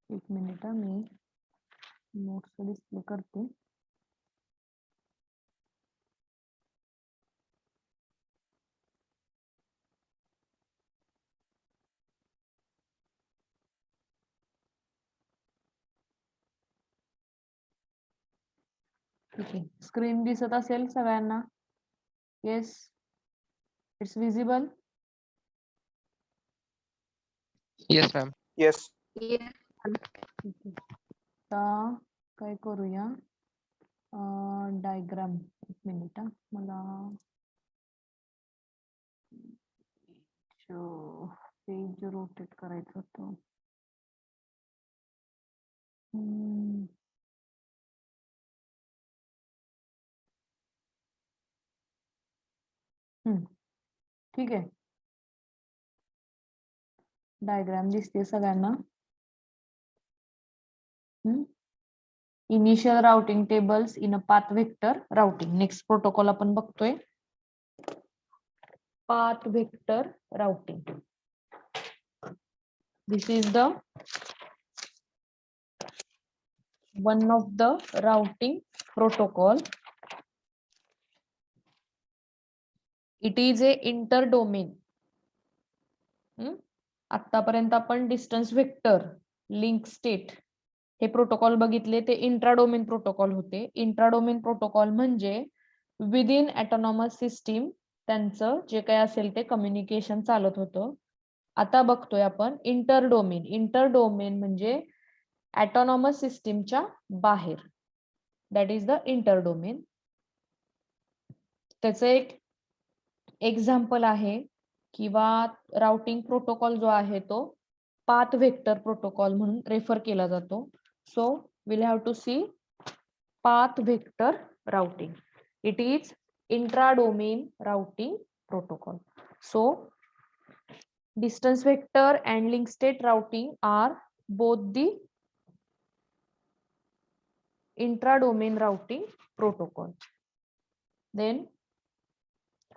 एक मिनिट मी notes display करते. ठीक आहे, स्क्रीन दिसत असेल सगळ्यांना? Yes, it's visible. Yes ma'am. Yes. आता काय करूया, डायग्राम. एक मिनिट मला पेज रोटेट करायचं होतं. ठीक आहे, डायग्राम दिसते सगळ्यांना? Initial routing tables in a path vector routing. Next protocol आपण बघतोय, path vector routing. This is the one of the routing protocol. It is a inter-domain. आतापर्यंत आपण डिस्टन्स वेक्टर, लिंक स्टेट हे प्रोटोकॉल बघितले, ते इंट्राडोमेन protocol होते. इंट्राडोमेन protocol म्हणजे within autonomous system त्यांचं जे काही असेल ते कम्युनिकेशन चालत होतं. आता बघतोय आपण इंटरडोमेन. इंटरडोमेन म्हणजे ऑटोनॉमस सिस्टीमच्या बाहेर, दॅट इज द इंटरडोमेन. त्याचं एक एक्झाम्पल आहे किंवा राउटिंग प्रोटोकॉल जो आहे तो पाथ वेक्टर प्रोटोकॉल म्हणून रेफर केला जातो. So will have to see path vector routing. It is intradomain routing protocol. So distance vector and link state routing are both the intra-domain routing protocol. Then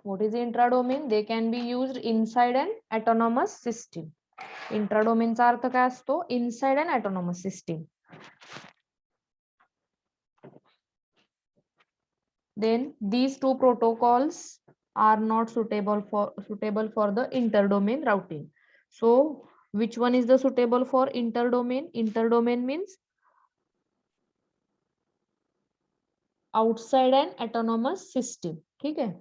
what is the intra-domain? They can be used inside an autonomous system. Intra-domain चा अर्थ काय असतो? Inside an autonomous system. Then these two protocols are not suitable for the inter-domain routing. So which one is the suitable for inter-domain? Inter-domain means outside an autonomous system. ठीक आहे,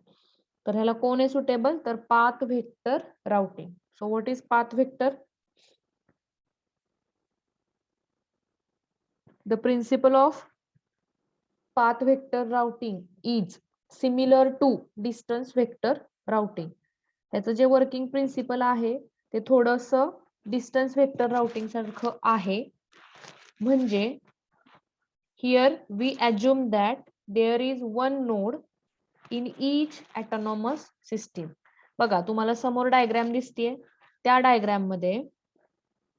तर ह्याला कोण आहे सुटेबल? तर path vector routing. So what is path vector? The principle of path vector routing is similar to distance vector routing. त्याचं जे working principle आहे ते थोडंसं डिस्टन्स वेक्टर राउटिंग सारखं आहे. म्हणजे here we assume that there is one node in each autonomous system. बघा, तुम्हाला समोर डायग्राम दिसतेय, त्या डायग्राम मध्ये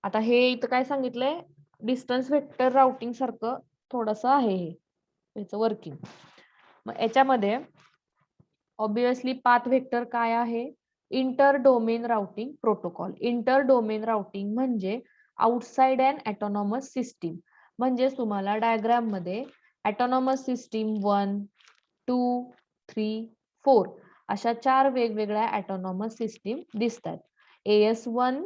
आता हे इथं काय सांगितलंय, डिस्टन्स वेक्टर राउटिंग सारखं थोडंसं आहे हे याचं वर्किंग. मग याच्यामध्ये ऑब्विसली पाथ वेक्टर काय आहे? Inter domain routing protocol. Inter domain routing म्हणजे आउटसाइड अँड ऑटोनॉमस सिस्टीम. म्हणजे तुम्हाला डायग्राम मध्ये ऑटोनॉमस सिस्टीम 1, 2, 3, 4 अशा 4 वेगवेगळ्या ऑटोनॉमस सिस्टीम दिसतात. AS1,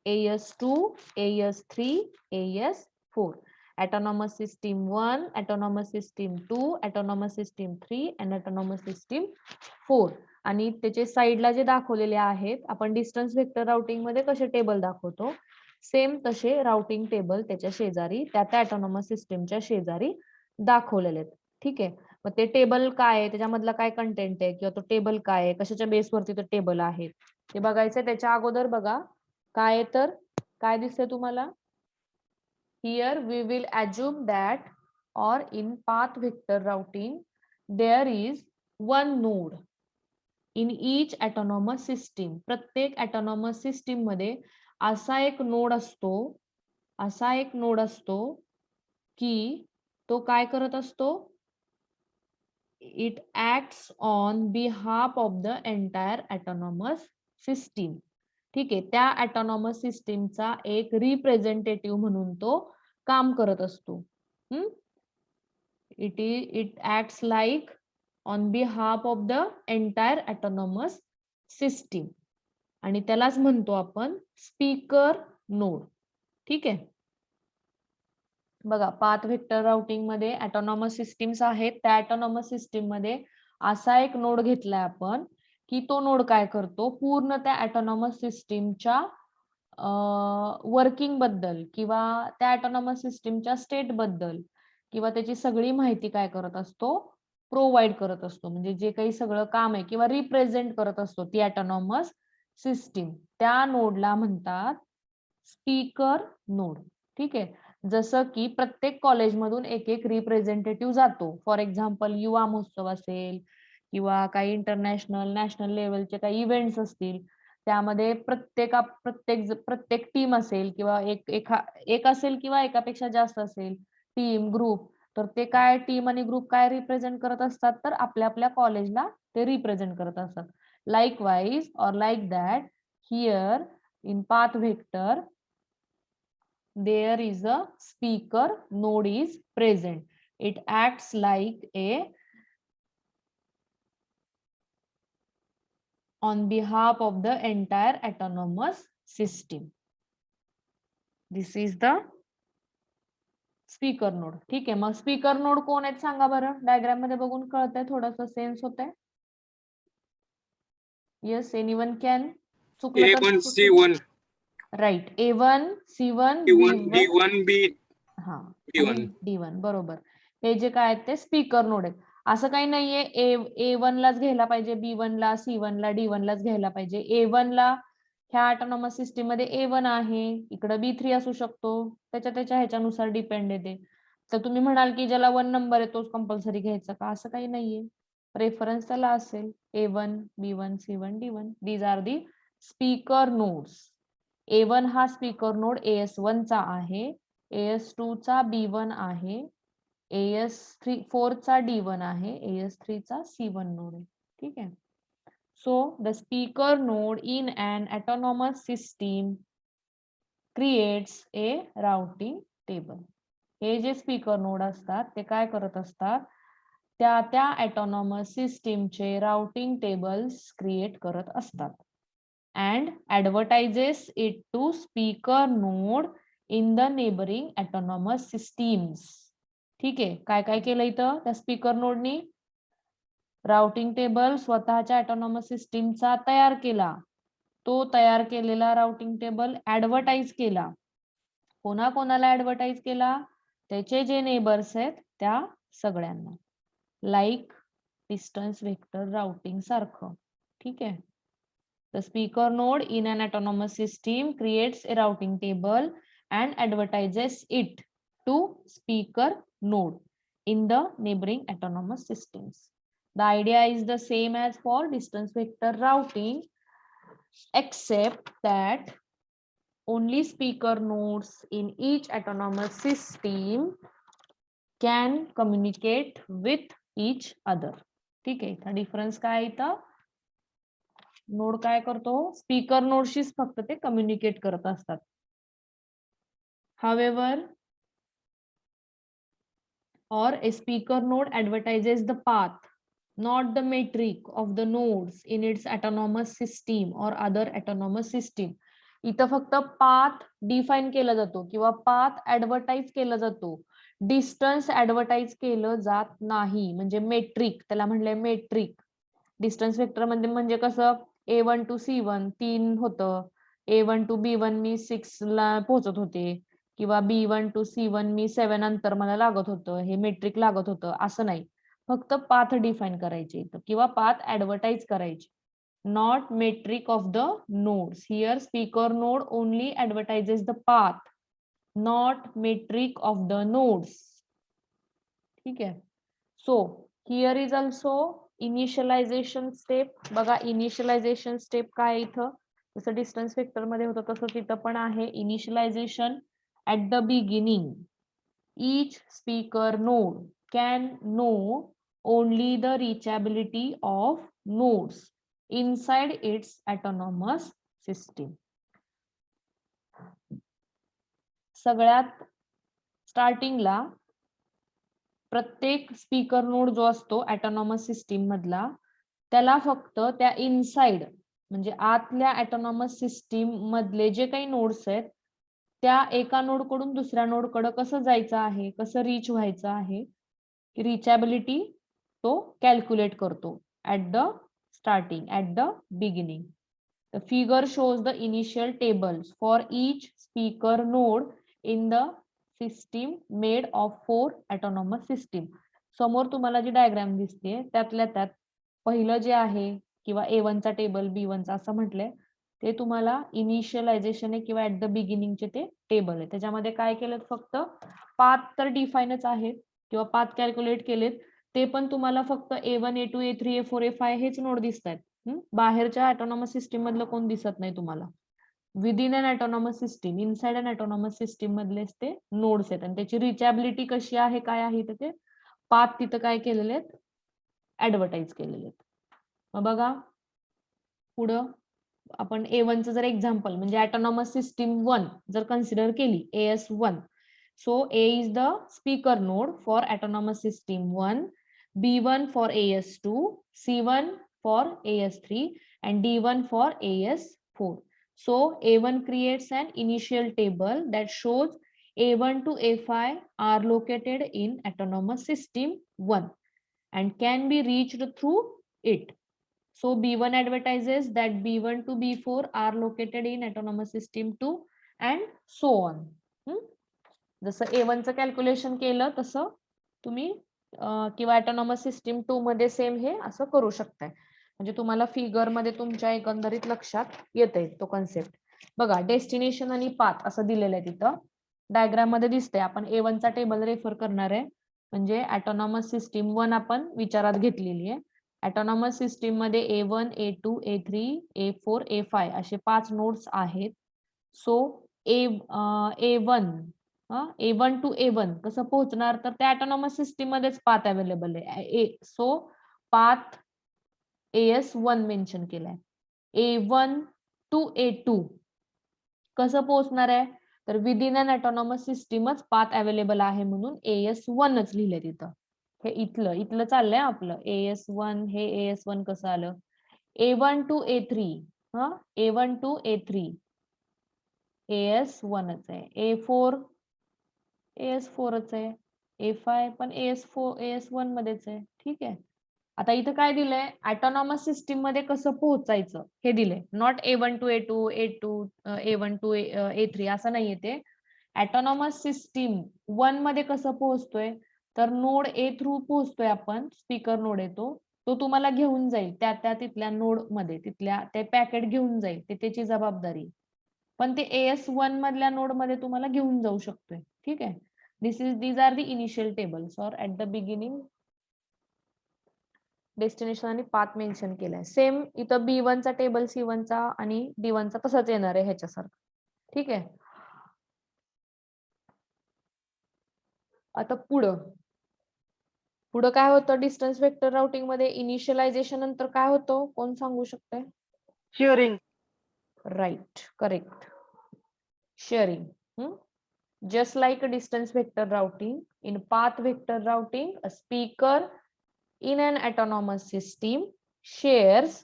AS2, AS3, AS4. Autonomous system 1, autonomous system 2, autonomous system 3 and autonomous system 4. आणि त्याचे साइडला जे दाखवलेले आहेत, आपण डिस्टन्स वेक्टर राउटिंग मध्ये कसे टेबल दाखवतो, सेम तसे राउटिंग टेबल त्याच्या शेजारी, त्या ऑटोनॉमस सिस्टीमच्या शेजारी दाखवलेले आहेत. ठीक आहे, मग ते टेबल काय आहे, त्याच्यामधला काय कंटेंट आहे किंवा तो टेबल काय आहे, कशाच्या बेसवरती तो टेबल आहे ते बघायचं. त्याच्या अगोदर बघा काय, तर काय दिसतंय तुम्हाला? Here we will assume that, or in path vector routing, there is one node in each autonomous system. प्रत्येक autonomous system मध्ये असा एक नोड असतो, की तो काय करत असतो? It acts on behalf of the entire autonomous system. ठीक आहे, त्या ऑटोनॉमस सिस्टीमचा एक रिप्रेझेंटेटिव्ह म्हणून तो काम करत असतो. It acts like on behalf of the entire autonomous system आणि त्यालाच म्हणतो आपण स्पीकर नोड. ठीक आहे, बघा पाथ व्हेक्टर राउटिंग मध्ये ऑटोनॉमस सिस्टीम्स आहेत. त्या ऑटोनॉमस सिस्टीम मध्ये असा एक नोड घेतलाय आपण की तो नोड काय करतो, पूर्ण त्या ऑटोनॉमस सिस्टीमच्या वर्किंग बद्दल किंवा त्या ऑटोनॉमस सिस्टीमच्या स्टेट बद्दल किंवा त्याची सगळी माहिती काय करत असतो, प्रोव्हाइड करत असतो. म्हणजे जे काही सगळं काम आहे किंवा रिप्रेझेंट करत असतो ती ऑटोनॉमस सिस्टीम, त्या नोडला म्हणतात स्पीकर नोड. ठीक आहे, जसं की प्रत्येक कॉलेजमधून एक एक रिप्रेझेंटेटिव्ह जातो. फॉर एक्झाम्पल युवा महोत्सव असेल किंवा काही इंटरनॅशनल नॅशनल लेवलचे काही इव्हेंट्स असतील, त्यामध्ये प्रत्येक टीम असेल किंवा एक असेल किंवा एकापेक्षा जास्त असेल टीम ग्रुप, तर ते काय टीम आणि ग्रुप काय रिप्रेझेंट करत असतात, तर आपल्या आपल्या कॉलेजला ते रिप्रेझेंट करत असतात. लाईकवाईज और like that here in path vector there is a speaker node is present. It acts like a on behalf of the entire autonomous system. This is the speaker node. ठीक आहे, मग speaker node कोण आहेत सांगा बरं, diagram मध्ये बघून कळतंय, थोडंसं सेन्स होतंय. Yes, anyone can. चुकलं तर A1 C1 right, A1 C1 B1 B1 D1 B हा D1 D1 बरोबर. हे जे काय आहेत ते स्पीकर नोड आहेत. असं काही नाहीये A1 लाच घ्यायला पाहिजे, B1 ला C1 ला D1 लाच घ्यायला पाहिजे. A1 ला ह्या ऑटोनॉमस सिस्टीम मध्ये A1 आहे, इकडे B3 असू शकतो, त्याच्या ह्याच्यानुसार डिपेंड येते. तर तुम्ही म्हणाल की ज्याला 1 नंबर आहे तोच कंपल्सरी घ्यायचा का, असं काही नाहीये. रेफरन्स त्याला असेल A1 B1 C1 D1. These are the speaker nodes. A1 हा स्पीकर नोड AS1 चा आहे, AS2 चा B1 आहे, AS4 चा D1 आहे, AS3 चा C1 नोड आहे. ठीक आहे, so the speaker node in an autonomous system creates a routing table. हे जे स्पीकर नोड असतात ते काय करत असतात, त्या ऑटोनॉमस सिस्टीमचे राउटिंग टेबल्स क्रिएट करत असतात and advertises it to speaker node in the neighboring autonomous systems. ठीक आहे, काय काय केलं इथं त्या स्पीकर नोडनी, राउटिंग टेबल स्वतःच्या ऑटोनॉमस सिस्टीमचा तयार केला. तो तयार केलेला राउटिंग टेबल ऍडव्हर्टाइज केला. कोणाला ऍडव्हर्टाइज केला, त्याचे जे नेबर्स आहेत त्या सगळ्यांना, लाईक डिस्टन्स वेक्टर राउटिंग सारखं. ठीक आहे, the speaker node in an autonomous system creates a routing table and advertises it to speaker node in the neighboring autonomous systems. The idea is the same as for distance vector routing, except that only speaker nodes in each autonomous system can communicate with each other. ठीक आहे, इथं difference काय इथं, node काय करतो, speaker नोडशीच फक्त ते communicate करत असतात. However, or a speaker node advertises the path, not the metric of the nodes in its autonomous system or other autonomous system. इथं फक्त पाथ डिफाईन केला जातो किंवा पाथ ऍडव्हर्टाइज केला जातो, डिस्टन्स ऍडव्हर्टाइज केलं जात नाही. म्हणजे मेट्रिक, त्याला म्हणलंय मेट्रिक. डिस्टन्स वेक्टर म्हणजे कसं, A1 to C1 3 होतं, A1 to B1 मी 6 ला पोहोचत होते किंवा B1 to C1 मी 7 अंतर मला लागत होतं, हे मेट्रिक लागत होतं, असं नाही. फक्त पाथ डिफाईन करायचे किंवा पाथ ऍडव्हर्टाइज करायचे, not metric of the nodes. Here speaker node only advertises the path, not metric of the nodes. ठीक आहे, so here is also initialisation step. बघा इनिशियलायझेशन स्टेप काय इथं, जसं डिस्टन्स वेक्टर मध्ये होतं तसं तिथं पण आहे initialisation. At the beginning each speaker node can know only the reachability of nodes inside its autonomous system. सगळ्यात स्टार्टिंगला प्रत्येक स्पीकर नोड जो असतो ऑटोनॉमस सिस्टीम मधला, त्याला फक्त त्या इनसाइड म्हणजे आतल्या ऑटोनॉमस सिस्टीम मधले जे काही नोड्स आहेत त्या एका नोड कडून दुसऱ्या नोड कडे कसं जायचं आहे, कसं रीच व्हायचं आहे, रिचॅबिलिटी तो कॅल्क्युलेट करतो at the starting, at the beginning. The figure shows the initial tables for each speaker node in the system made of 4 autonomous system. समोर तुम्हाला जी डायग्राम दिसते त्यातल्या त्यात पहिलं जे आहे किंवा A1 चा टेबल, B1 चा असं म्हटलंय, ते तुम्हाला इनिशियलायझेशन आहे किंवा ऍट द बिगिनिंगचे ते टेबल आहे. त्याच्यामध्ये काय केलं, फक्त पाथ तर डिफाईनच आहेत किंवा पाथ कॅल्क्युलेट केलेत, ते पण तुम्हाला फक्त A1, A2, A3, A4, A5 हेच नोड दिसत आहेत. बाहेरच्या ऑटोनॉमस सिस्टीम मधलं कोण दिसत नाही तुम्हाला. विदिन अन ऑटोनॉमस सिस्टीम, इनसाइड अन ऑटोनॉमस सिस्टीम मधलेच ते नोड्स आहेत आणि त्याची रिचॅबिलिटी कशी आहे, काय आहे, तर ते पाथ तिथं काय केलेले आहेत, ऍडव्हर्टाइज केलेले आहेत. मग बघा पुढं आपण A1 चं जर एक्झाम्पल म्हणजे ऑटोनॉमस सिस्टीम 1 जर कन्सिडर केली, AS1, so A is the speaker node for autonomous system 1, B1 for AS2, C1 for AS3 and D1 for AS4. So A1 creates an initial table that shows A1 to A5 are located in autonomous system 1 and can be reached through it. So B1 advertises that B1 to B4 are located in autonomous system 2 and so on. जसं A1 चं calculation केलं तसं तुम्ही किंवा autonomous system 2 मध्ये same हे असं करू शकताय. म्हणजे तुम्हाला फिगर मध्ये तुमच्या एकंदरीत लक्षात येते तो कन्सेप्ट. बघा डेस्टिनेशन आणि पाथ असं दिलेलं आहे तिथं डायग्राम मध्ये दिसतंय. आपण A1 चा टेबल रेफर करणार आहे म्हणजे ऑटोनॉमस सिस्टीम 1 आपण विचारात घेतलेली आहे. ऑटोनॉमस सिस्टीम मध्ये A1, A2, A3, A4, A5 असे 5 नोड्स आहेत. So A1 A1 to A1 कसं पोहोचणार, तर त्या ऑटोनॉमस सिस्टीम मध्येच पाथ अवेलेबल आहे. सो पाथ AS1 मेन्शन केलाय. A1 टू A2 कसं पोहोचणार आहे, तर विदिन अन ऑटोनॉमस सिस्टीमच पाथ अवेलेबल आहे म्हणून AS1च लिहिलंय तिथं. हे इथलं चाललंय आपलं AS1. हे AS1 कसं आलं, A1 to A3 A1 to A3 AS1च आहे. A4 AS4च आहे. A5 पण AS1 मध्येच आहे. ठीक आहे. आता इथं काय दिलंय, ऑटोनॉमस सिस्टीम मध्ये कसं पोहोचायचं हे दिलंय. Not A1 to A2 A1 to A3 असं नाहीये ते. ऑटोनॉमस सिस्टीम 1 मध्ये कसं पोहोचतोय, तर नोड A थ्रू पोहोचतोय आपण, स्पीकर नोड येतो तो तुम्हाला घेऊन जाईल त्या तिथल्या नोड मध्ये, तिथल्या ते पॅकेट घेऊन जाईल, ते त्याची जबाबदारी. पण ते AS1 मधल्या नोड मध्ये तुम्हाला घेऊन जाऊ शकतोय. ठीक आहे. these are the initial tables or at the beginning destination आणि पाथ मेन्शन केलाय. सेम इथं B1 चा टेबल C1 चा आणि D1 चा तसंच येणार आहे ह्याच्यासारखं. ठीक आहे. आता पुढं काय होतं डिस्टन्स वेक्टर राउटिंग मध्ये, इनिशियलायझेशन नंतर काय होतं, कोण सांगू शकतंय? Sharing. Right, correct, sharing. Just like a distance vector routing, in path vector routing, a speaker in an autonomous system shares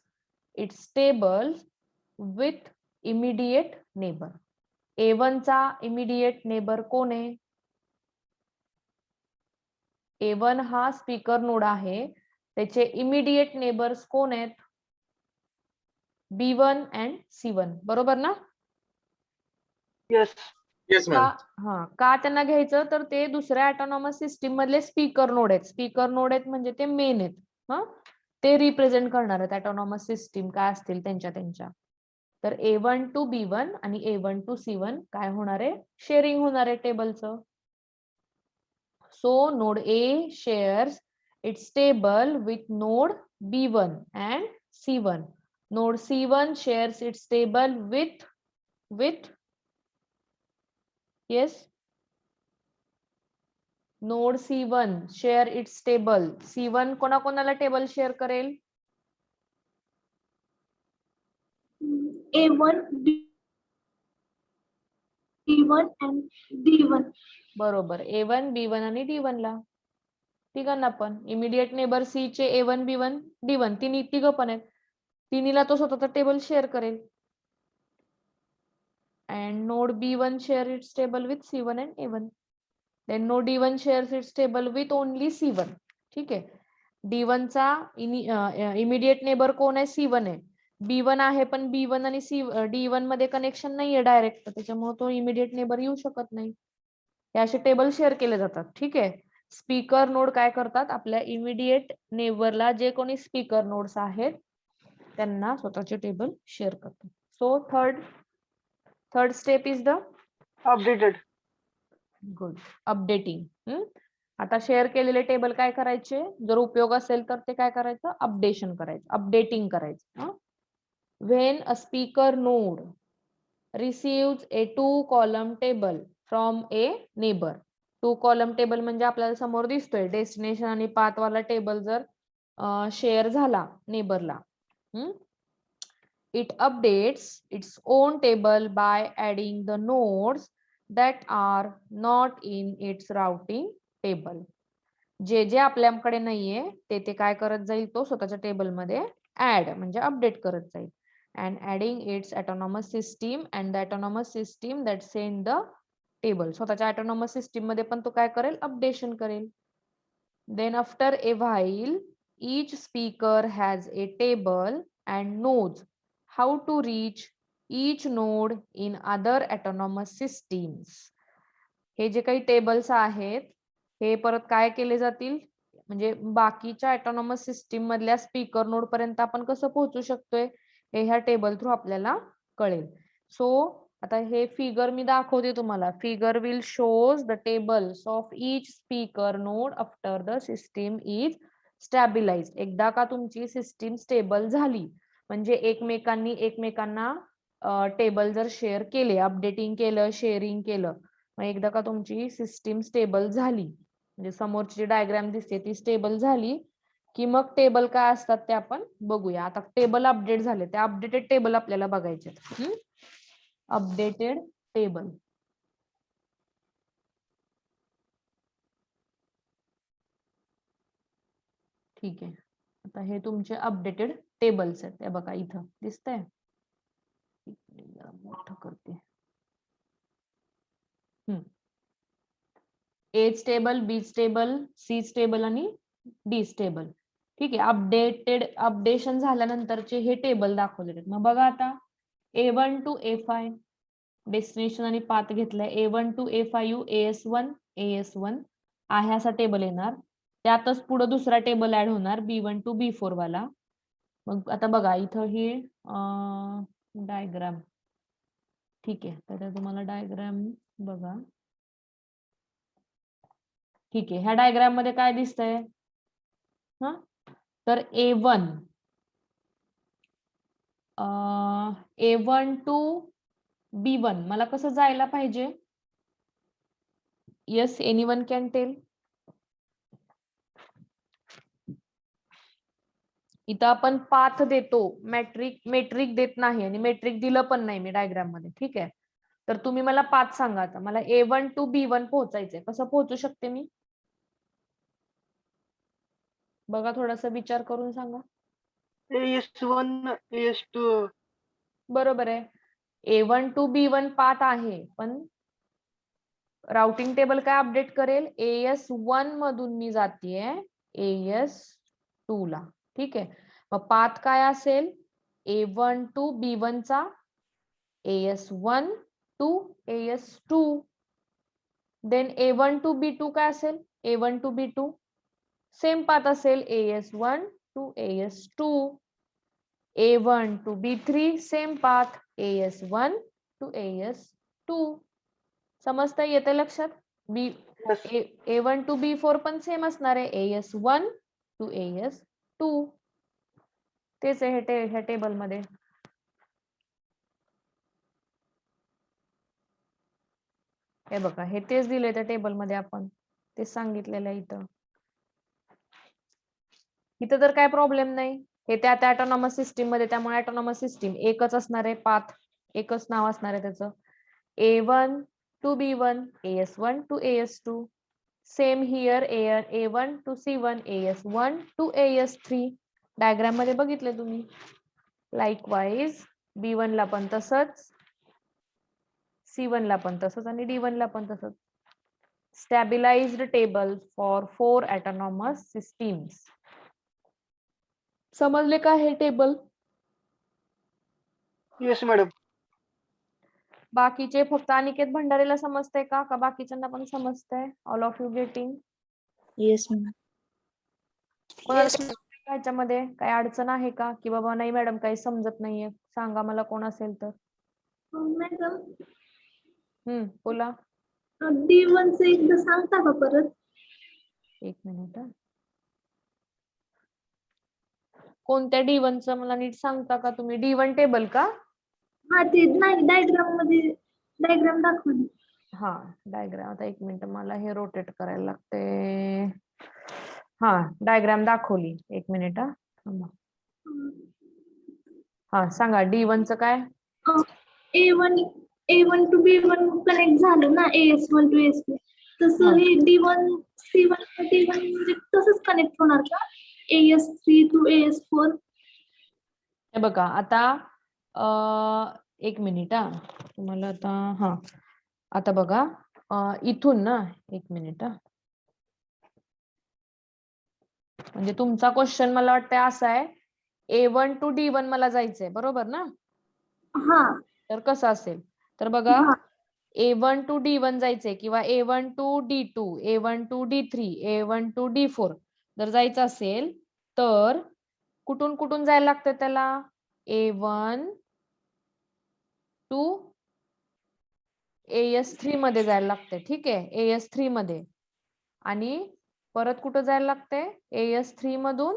its tables with immediate neighbor. A1 चा immediate neighbor कोण आहे? A1 हा स्पीकर नोड आहे, त्याचे immediate neighbours कोण आहेत? B1 and C1, बरोबर ना? येस. Yes ma'am. का त्यांना घ्यायचं, तर ते दुसऱ्या ऑटोनॉमस सिस्टीम मधले स्पीकर नोड आहेत. स्पीकर नोड आहेत म्हणजे ते मेन आहेत. ते रिप्रेझेंट करणार आहेत ऑटोनॉमस सिस्टीम काय असतील त्यांच्या. तर A1 टू B1 आणि A1 टू C1 काय होणार आहे, शेअरिंग होणार आहे टेबलचं. So node A shares its table with node B1 and C1. Node C1 shares its table with yes, node C1 share its table. C1 कोणाकोणाला table share करेल? A1, D1 and D1. बरोबर A1 B1 आणि D1 ला तिघांना पण immediate neighbour C चे A1 B1 D1 तिघ पण आहेत तिन्हीला तो स्वतःचा टेबल शेअर करेल and node B1 share its table with C1 and A1 then node D1 shares its table with only C1 ठीक आहे D1 चा इमिडिएट नेबर कोण आहे C1 आहे B1 आहे पण B1 आणि D1 मध्ये कनेक्शन नाहीये डायरेक्ट त्याच्यामुळे तो इमिडिएट नेबर येऊ शकत नाही हे असे टेबल शेअर केले जातात ठीक आहे स्पीकर नोड काय करतात आपल्या इमिडिएट नेबरला जे कोणी स्पीकर नोड्स आहेत त्यांना स्वतःचे टेबल शेअर करतात so third step is the Updated. Good updating आता शेअर केलेले टेबल काय करायचे जर उपयोग असेल तर ते काय करायचं अपडेशन करायचं अपडेटिंग करायचं when a speaker node receives a 2 column table from a neighbour 2 column table म्हणजे आपल्याला समोर दिसतोय डेस्टिनेशन आणि पाथ वाला टेबल जर शेअर झाला नेबरला it updates its own table by adding the nodes that are not in its routing table जे आपल्याकडे नाहीये ते काय करत जाईल तो स्वतःच्या टेबल मध्ये ऍड म्हणजे अपडेट करत जाईल and adding its autonomous system and the autonomous system that send the table स्वतःच्या autonomous system मध्ये पण तो काय करेल अपडेशन करेल then after a while each speaker has a table and knows how to reach each node in other autonomous systems हे जे काही टेबल्स आहेत हे परत काय केले जातील म्हणजे बाकीच्या ऑटोनॉमस सिस्टीम मधल्या स्पीकर नोड पर्यंत आपण कसं पोहोचू शकतोय हे ह्या टेबल थ्रू आपल्याला कळेल सो आता हे फिगर मी दाखवते तुम्हाला figure will shows the tables of each speaker node after the system is stabilise एकदा का तुमची सिस्टीम स्टेबल झाली म्हणजे एकमेकांना टेबल जर शेअर केले अपडेटिंग केलं शेअरिंग केलं मग एकदा का तुमची सिस्टीम स्टेबल झाली म्हणजे समोरची जी डायग्राम दिसते ती स्टेबल झाली की मग टेबल काय असतात ते आपण बघूया आता टेबल अपडेट झाले ते अपडेटेड टेबल आपल्याला बघायचे अपडेटेड टेबल ठीक आहे आता हे तुमचे अपडेटेड टेबल्स आहेत ते बघा इथं दिसतंय मोठं करते एच टेबल बीच टेबल सीच टेबल आणि डीच टेबल ठीक आहे अपडेशन झाल्यानंतरचे हे टेबल दाखवलेले मग बघा आता A1 to A5 डेस्टिनेशन आणि पाथ घेतलाय A1 to A5 AS1 आहे असा टेबल येणार त्यातच पुढे दुसरा टेबल ऍड होणार B1 to B4 वाला मग आता बघा इथं ही डायग्राम ठीक आहे तर तुम्हाला डायग्राम बघा ठीक आहे ह्या डायग्राम मध्ये काय दिसतंय तर A1 to B1 मला कसं जायला पाहिजे येस एनीवन कॅन टेल इथं आपण पाथ देतो मेट्रिक देत नाही आणि मेट्रिक दिलं पण नाही मी डायग्राम मध्ये ठीक आहे तर तुम्ही मला पाथ सांगा आता मला A1 to B1 पोहोचायचंय कसं पोहोचू शकते मी बघा थोडासा विचार करून सांगा AS1 AS2 बरोबर आहे A1 to B1 पाथ आहे पण राउटिंग टेबल काय अपडेट करेल AS1 मधून मी जातीये AS2 ला ठीक आहे मग पाथ काय असेल A1 to B1 चा AS1 to AS2 then A1 to B2 काय असेल A1 to B2 same path असेल AS1 to AS2 A1 to B3 same path AS1 to AS2 समजता येते लक्षात A1 to B4 पण सेम असणार आहे AS1 to AS2 तेच आहे ह्या टेबल मध्ये हे बघा हे तेच दिले त्या टेबल मध्ये आपण ते सांगितलेलं आहे इथं तर काय प्रॉब्लेम नाही हे त्या ऑटोनॉमस सिस्टीम मध्ये त्यामुळे ऑटोनॉमस सिस्टीम एकच असणार आहे पाथ एकच नाव असणार आहे त्याचं A1 to B1, AS1 to AS2. Same here, A1 to C1, AS1 to AS3. Diagram मध्ये बघितले तुम्ही. लाईकवाईज B1 ला पण तसंच, C1 ला पण तसंच आणि D1 ला पण तसंच. Stabilized table for 4 autonomous systems. समजले का हे टेबल? Yes madam. बाकीचे फक्त अनिकेत भंडारेला समजतंय का बाकीच्यांना पण समजतंय? All of you getting? Yes ma'am. ह्याच्यामध्ये काही अडचण आहे का की बाबा नाही मॅडम काही समजत नाहीये, सांगा मला कोण असेल तर. मॅडम बोला. D1 चं एकदा सांगता का परत? एक मिनिट. कोणत्या D1 चं मला नीट सांगता का तुम्ही? D1 टेबल का? हा ते नाही डायग्राम दाखवली. हा डायग्राम. आता एक मिनिट मला हे रोटेट करायला लागते. हा डायग्राम दाखवली. एक मिनिट. हा सांगा D1 चं काय? A1 to B1 कनेक्ट झालं ना, AS1 to AS2. तसं हे D1 C1 to D1 म्हणजे तसंच कनेक्ट होणार का? AS3 to AS4. हे बघा आता एक मिनिट. तुम्हाला आता आता बघा इथून ना एक मिनिट. म्हणजे तुमचा क्वेश्चन मला वाटतं असा आहे, A1 to D1 मला जायचंय बरोबर ना? हा तर कसं असेल तर बघा, A1 to D1 जायचंय किंवा A1 to D2, A1 to D3, A1 to D4 जर जायचं असेल तर कुठून कुठून जायला लागतं त्याला? A1 to AS3 मध्ये जायला लागते. ठीक आहे, AS3 मध्ये. आणि परत कुठं जायला लागते? AS3 मधून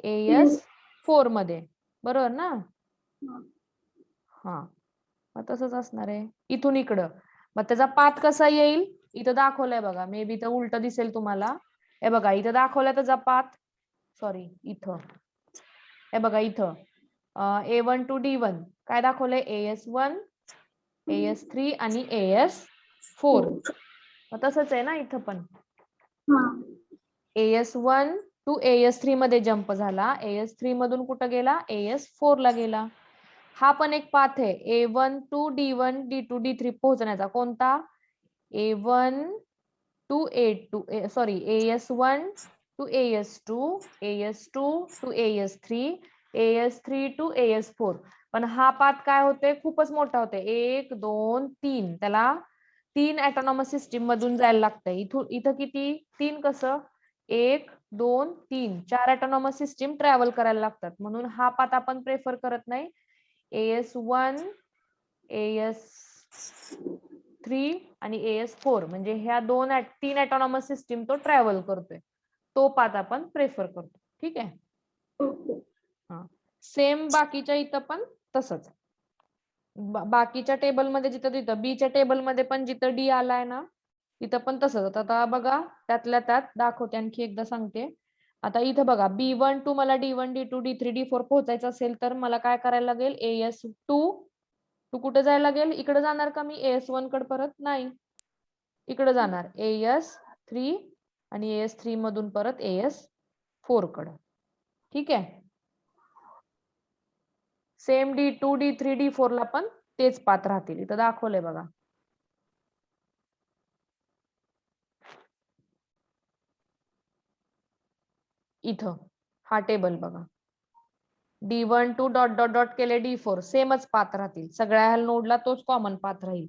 AS4 मध्ये. बरोबर ना? हा मग तसंच असणार आहे इथून इकडं. मग त्याचा पाथ कसा येईल? इथं दाखवलंय बघा. मे बी तर उलट दिसेल तुम्हाला. हे बघा इथं दाखवलाय त्याचा पाथ. सॉरी इथं हे बघा इथं A1 to D1 काय दाखवलंय? AS1, AS3 आणि AS4. मग तसंच आहे ना इथं पण. AS1 to AS3 मध्ये जंप झाला. AS3 मधून कुठं गेला? AS4 ला गेला. हा पण एक पाथ आहे A1 to D1, D2, D3 पोहोचण्याचा. कोणता? A1 to A2 sorry AS1 to AS2, AS2 to AS3, AS3 to AS4. पण हा पाथ काय होते? खूपच मोठा होते. 1, 2, 3. त्याला 3 ऑटोनॉमस सिस्टीम मधून जायला लागतंय. इथं किती? 3 कसं? 1, 2, 3 4 ऑटोनॉमस सिस्टीम ट्रॅव्हल करायला लागतात. म्हणून हा पाथ आपण प्रेफर करत नाही. AS1, AS3 आणि AS4 म्हणजे ह्या 3 ऑटोनॉमस सिस्टीम तो ट्रॅव्हल करतोय. तो पाथ आपण प्रेफर करतो. ठीक आहे. हा सेम बाकीच्या इथं पण तसंच. बाकीच्या टेबल मध्ये जिथं बी च्या टेबल मध्ये पण जिथं D आलाय ना तिथं पण तसंच. आता बघा त्यातल्या त्यात दाखवते आणखी एकदा सांगते. आता इथं बघा B1 to मला D1, D2, D3, D4 पोहोचायचं असेल तर मला काय करायला लागेल? AS2 कुठे जायला लागेल? इकडे जाणार का मी AS1 कडे? परत नाही, इकडे जाणार AS3 आणि AS3 मधून परत AS4 कडे. ठीक आहे. सेम D2, D3, D4 ला पण तेच पाथ राहतील. इथं दाखवलंय बघा. इथं हा टेबल बघा. D1 to dot dot dot केले D4 सेमच पाथ राहतील. सगळ्या नोडला तोच कॉमन पाथ राहील.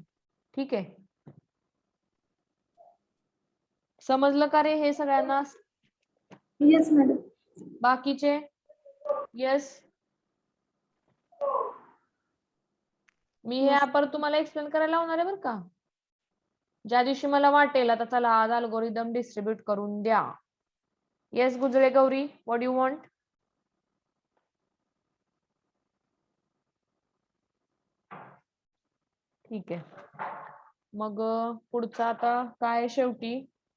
ठीक आहे. समजलं का रे हे सगळ्यांना? Yes madam. बाकीचे? येस. मी हे परत तुम्हाला एक्सप्लेन करायला लावणार आहे बरं का. ज्या दिवशी मला वाटेल आता चला आज अल्गोरिदम डिस्ट्रीब्यूट करून द्या. Yes Gujale Gauri, what you want? ठीक आहे. मग पुढचं आता काय शेवटी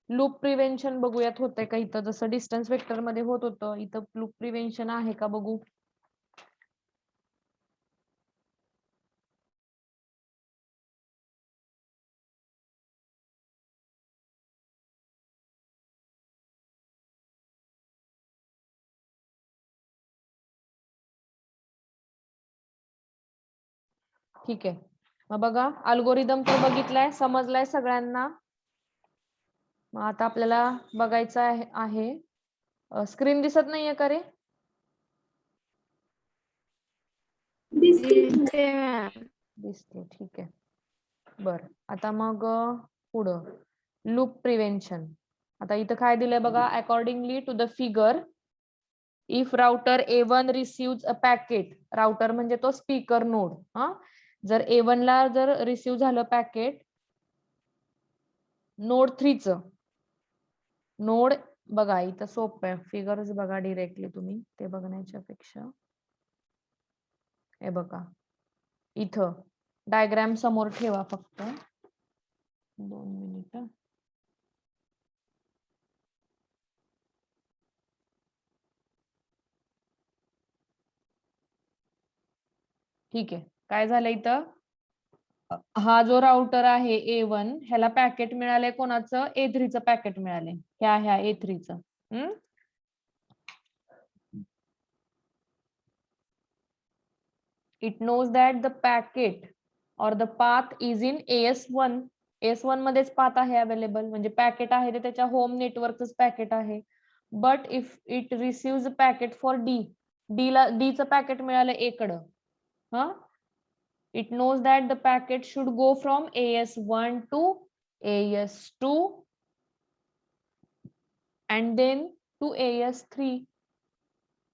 लूप प्रिव्हेन्शन बघूयात होतंय का इथं. जसं डिस्टन्स वेक्टर मध्ये होत होतं इथं लूप प्रिव्हेन्शन आहे का बघू. ठीक आहे. मग बघा अल्गोरिदम तर बघितलाय, समजलाय सगळ्यांना. मग आता आपल्याला बघायचं आहे स्क्रीन दिसत नाहीये का रे? दिसते, ठीक आहे. बर, आता मग पुढं लूप प्रिव्हेन्शन. आता इथं काय दिलंय बघा, accordingly to the figure if router A1 receive a packet, router म्हणजे तो स्पीकर नोड. जर A1 ला जर रिसिव्ह झालं पॅकेट नोड 3 च, नोड बघा इथं सोपं आहे, फिगर्स बघा डिरेक्टली तुम्ही, ते बघण्याच्या पेक्षा हे बघा इथं डायग्राम समोर ठेवा फक्त 2 मिनिटं. ठीक आहे, काय झालं इथं, हा जो राउटर आहे A1 ह्याला पॅकेट मिळालंय कोणाचं, A3 चं पॅकेट मिळालंय, ह्या A3 चं. It knows that the packet or the path is in AS1. AS1 मध्येच पाथ आहे अवेलेबल, म्हणजे पॅकेट आहे ते त्याच्या होम नेटवर्कच पॅकेट आहे. But if it receive packet for D चं पॅकेट मिळालं A कडं. It knows that the packet should go from AS1 to AS2 and then to AS3.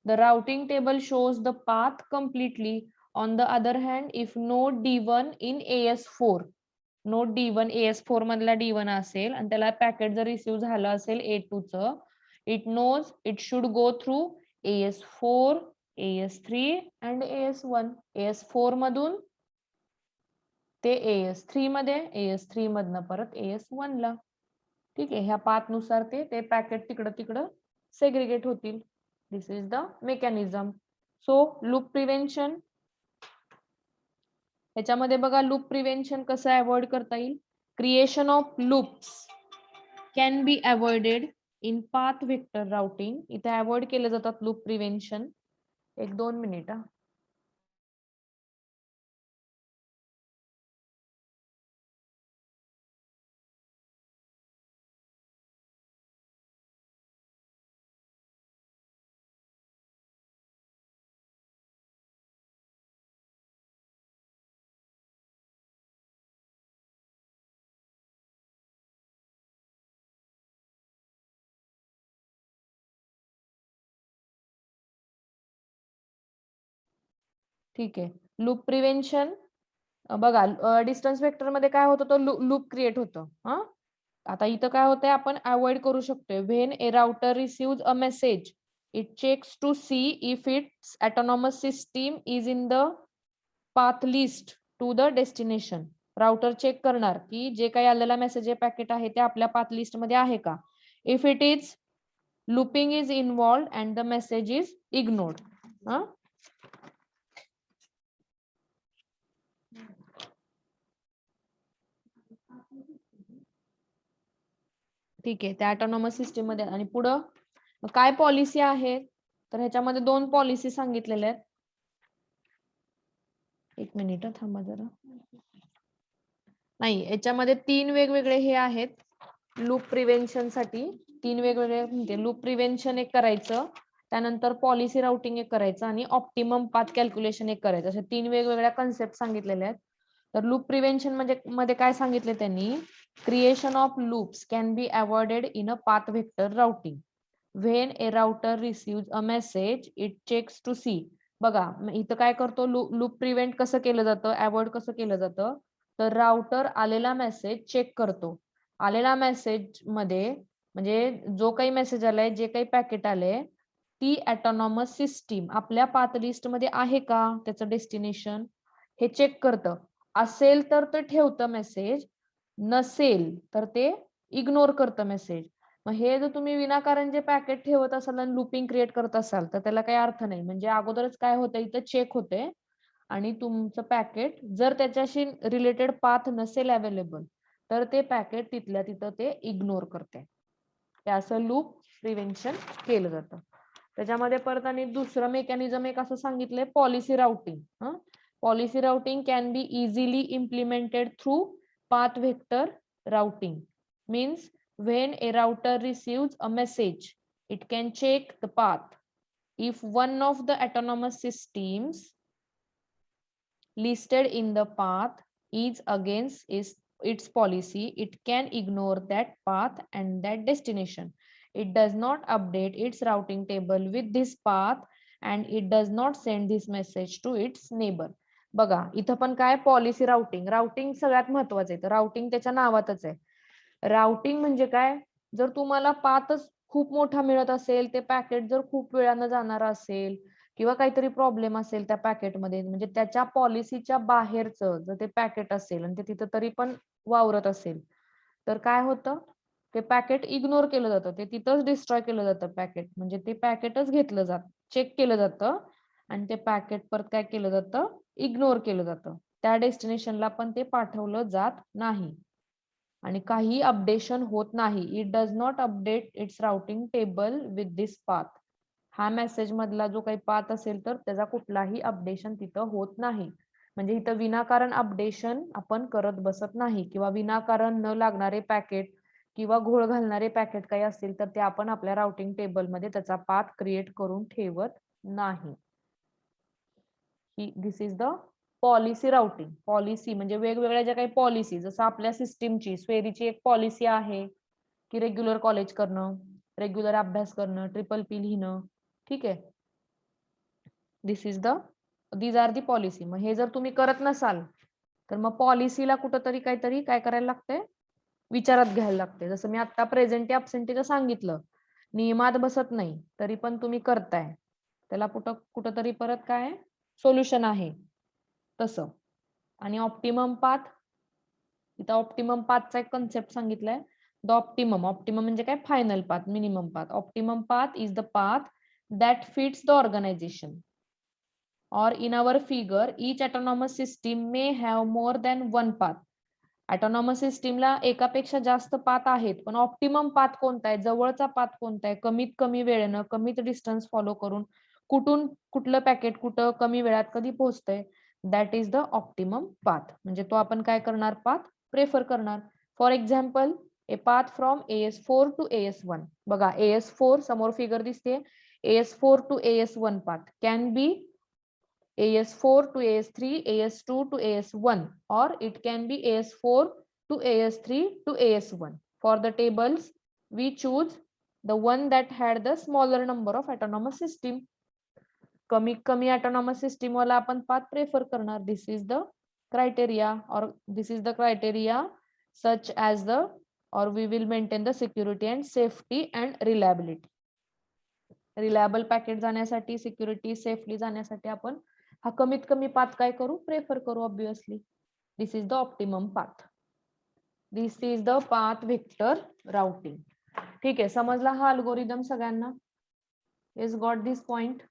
The routing table shows the path completely. On the other hand, if node D1 in AS4, node D1 AS4 मधला D1 असेल आणि त्याला packet जर receive झालं असेल A2 चं, it knows it should go through AS4, AS3 and AS1. AS4 मधून ते AS3 मध्ये, AS3 मधनं परत AS1 ला. ठीक आहे, ह्या पाथ नुसार ते पॅकेट तिकडं सेग्रिगेट होतील. This is the mechanism. So loop prevention, त्याच्यामध्ये बघा लूप प्रिव्हेन्शन कसं अवॉइड करता येईल. Creation of loops can be avoided in path vector routing. इथे अवॉइड केले जातात लूप प्रिव्हेन्शन. 1-2 मिनिट. ठीक आहे, लूप प्रिव्हेन्शन बघा डिस्टन्स वेक्टर मध्ये काय होतं, तो लूप क्रिएट होतं. आता इथं काय होतंय, आपण अवॉइड करू शकतोय. When a router receive a message it checks to see if its autonomous system is in the path list to the destination. Router check करणार की जे काही आलेला मेसेज पॅकेट आहे ते आपल्या पाथ लिस्ट मध्ये आहे का. If it is, looping is involved and the message is ignored. ठीक आहे, त्या ऑटोनॉमस सिस्टीम मध्ये. आणि पुढं काय पॉलिसी आहे, तर ह्याच्यामध्ये 2 पॉलिसी सांगितलेल्या आहेत. 1 मिनिट थांबा जरा. नाही, याच्यामध्ये 3 वेगवेगळे हे आहेत लूप प्रिव्हेन्शन साठी. 3 वेगवेगळे म्हणजे लूप प्रिव्हेन्शन एक करायचं, त्यानंतर पॉलिसी राउटिंग एक करायचं आणि ऑप्टिमम पाथ कॅल्क्युलेशन एक करायचं. अशा 3 वेगवेगळ्या कन्सेप्ट सांगितलेल्या आहेत. तर लूप प्रिव्हेन्शन मध्ये काय सांगितले त्यांनी, creation of loops can be avoided in a path vector routing. When a router receive a message it checks to see. बघा इथं काय करतो, लूप प्रिव्हेंट कसं केलं जातं, अवॉइड कसं केलं जातं, तर राउटर आलेला मेसेज चेक करतो. आलेला मेसेज मध्ये म्हणजे जो काही मेसेज आलाय, जे काही पॅकेट आले, ती ऑटोनॉमस सिस्टीम आपल्या पाथ लिस्ट मध्ये आहे का, त्याचं डेस्टिनेशन हे चेक करतं. असेल तर ते ठेवतं मेसेज, नसेल तर ते इग्नोर करतं मेसेज. मग हे जर तुम्ही विनाकारण जे पॅकेट ठेवत असाल आणि लूपिंग क्रिएट करत असाल तर त्याला काही अर्थ नाही. म्हणजे अगोदरच काय होतं, इथं चेक होते आणि तुमचं पॅकेट जर त्याच्याशी रिलेटेड पाथ नसेल अवेलेबल तर ते पॅकेट तिथल्या तिथं ते इग्नोर करते. ते असं लूप प्रिव्हेन्शन केलं जातं. त्याच्यामध्ये परत आणि दुसरं मेकॅनिझम एक असं सांगितलंय, policy routing. Policy routing can be easily implemented through path vector routing. Means when a router receives a message, it can check the path. If one of the autonomous systems listed in the path is against its policy, it can ignore that path and that destination. It does not update its routing table with this path and it does not send this message to its neighbor. बघा इथं पण काय policy routing routing सगळ्यात महत्वाचं आहे. Routing त्याच्या नावातच आहे. राउटिंग म्हणजे काय, जर तुम्हाला पाथच खूप मोठा मिळत असेल, ते पॅकेट जर खूप वेळानं जाणार असेल किंवा काहीतरी प्रॉब्लेम असेल त्या पॅकेटमध्ये, म्हणजे त्याच्या पॉलिसीच्या बाहेरचं जर ते पॅकेट असेल आणि ते तिथं तरी पण वावरत असेल, तर काय होतं, ते पॅकेट इग्नोर केलं जातं, ते तिथंच डिस्ट्रॉय केलं जातं पॅकेट. म्हणजे ते पॅकेटच घेतलं जातं, चेक केलं जातं आणि ते पॅकेट परत काय केलं जातं, इग्नोर केलं जातं. त्या डेस्टिनेशनला पण ते पाठवलं जात नाही आणि काही अपडेशन होत नाही. It does not update it's routing table with this path. हा मेसेज मधला जो काही पाथ असेल तर त्याचा कुठलाही अपडेशन तिथं होत नाही. म्हणजे इथं विनाकारण अपडेशन आपण करत बसत नाही किंवा विनाकारण न लागणारे पॅकेट किंवा घोळ घालणारे पॅकेट काही असतील तर ते आपण आपल्या राउटिंग टेबल मध्ये त्याचा पाथ क्रिएट करून ठेवत नाही. This is the policy routing. Policy म्हणजे वेगवेगळ्या ज्या काही पॉलिसी, जसं आपल्या सिस्टीमची स्वेरीची एक पॉलिसी आहे की रेग्युलर कॉलेज करणं, रेग्युलर अभ्यास करणं, ट्रिपल पी लिहिणं. ठीक आहे, दीज आर दी पॉलिसी. मग हे जर तुम्ही करत नसाल तर मग पॉलिसीला कुठंतरी काहीतरी काय करायला लागतंय, विचारात घ्यायला लागते. जसं मी आता प्रेझेंटी अब्सेंटीचं सांगितलं, नियमात बसत नाही तरी पण तुम्ही करताय, त्याला कुठंतरी परत काय सोल्युशन आहे तसं. आणि ऑप्टिमम पाथ, इथं ऑप्टिमम पाथचा एक कन्सेप्ट सांगितलाय. द ऑप्टिमम म्हणजे काय, final path, minimum path. Optimum path is the path that fits the organization, or in our figure each autonomous system may have more than one path. Autonomous सिस्टीमला एकापेक्षा जास्त path आहेत, पण optimum path कोणता आहे, जवळचा पाथ कोणता आहे, कमीत कमी वेळेनं कमीत डिस्टन्स फॉलो करून कुठून कुठलं पॅकेट कुठं कमी वेळात कधी पोहोचतंय, that is the optimum path. म्हणजे तो आपण काय करणार, पाथ प्रेफर करणार. For example a path from AS4 to AS1. बघा AS4 समोर फिगर दिसते, AS4 to AS1 path can be AS4 to AS3, AS2 to AS1, or it can be AS4 to AS3 to AS1. For the tables, we choose the one that had the smaller number of autonomous system. कमी कमी autonomous system वाला आपण path prefer करणार. This is the criteria, or this is the criteria such as the, or we will maintain the security and safety and reliability. Reliable packet जाण्यासाठी, security safely जाण्यासाठी आपण हा कमीत कमी पाथ काय करू, प्रेफर करू obviously. This is the optimum path. This is the path vector routing. ठीक आहे, समजला हा अल्गोरिदम सगळ्यांना? Is got this point?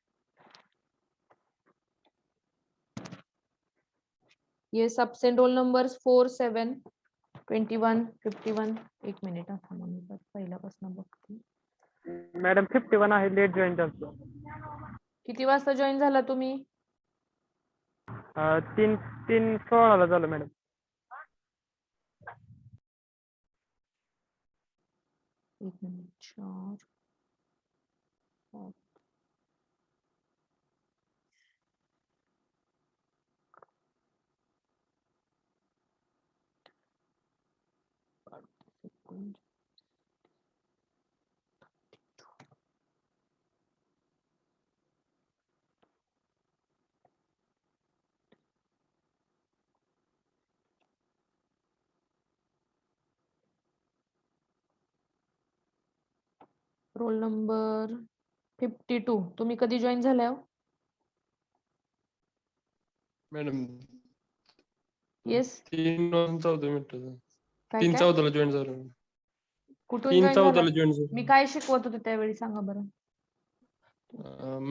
ये सबसेंट रोल नंबर्स 4, 7, 21, 51. एक मिनिट आता मी पहिल्यापासून बघते. मॅडम 51 आहे, लेट जॉईन झालो. किती वाजता जॉईन झाला तुम्ही? 3:16 झालं मॅडम. एक मिनिट, 4, 7. Roll number 52. तुम्ही कधी जॉईन झाल्या? Madam yes. 3:14 मिनिटं. काय 3:14 जॉईन झालो. कुठून जॉईन झाला? 3:14 जॉईन झालो. मी काय शिकवत होते त्यावेळी सांगा बरं.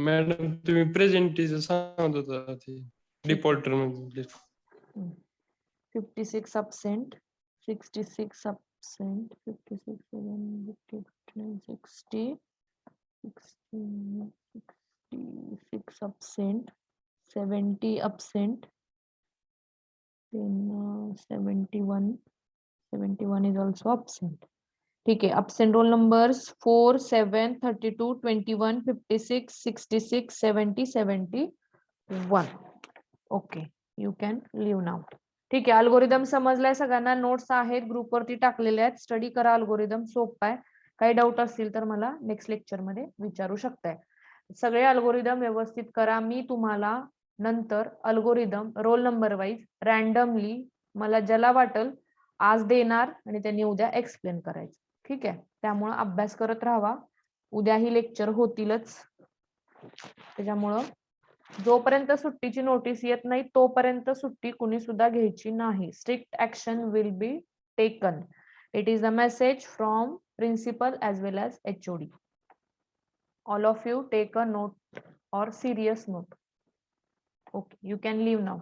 मॅडम तुम्ही प्रेझेंटीचं सांगत होता ते डिपॉल्टर मध्ये. 56 absent, 66 absent, 56, 59, 60, 66 absent, 70 absent, 71 is also absent. ठीक आहे. Absent roll numbers 4, 7, 32, 21, 56, 66, 70, 71. Okay, you can leave now. ठीक आहे. अल्गोरिदम समजलाय सगळ्यांना. नोट्स आहेत ग्रुपवरती टाकलेले आहेत. स्टडी करा. अल्गोरिदम सोपा आहे. काही डाऊट असतील तर मला नेक्स्ट लेक्चर मध्ये विचारू शकताय. सगळे अल्गोरिदम व्यवस्थित करा. मी तुम्हाला नंतर algorithm roll number wise randomly मला ज्याला वाटेल आज देणार आणि त्यांनी उद्या एक्सप्लेन करायचं. ठीक आहे. त्यामुळं अभ्यास करत राहावा. उद्याही लेक्चर होतीलच. त्याच्यामुळं जोपर्यंत सुट्टीची नोटीस येत नाही तोपर्यंत सुट्टी कुणी सुद्धा घ्यायची नाही. Strict action will be taken. It is a message from principal as well as HOD. All of you take a note or serious note. Okay, you can leave now.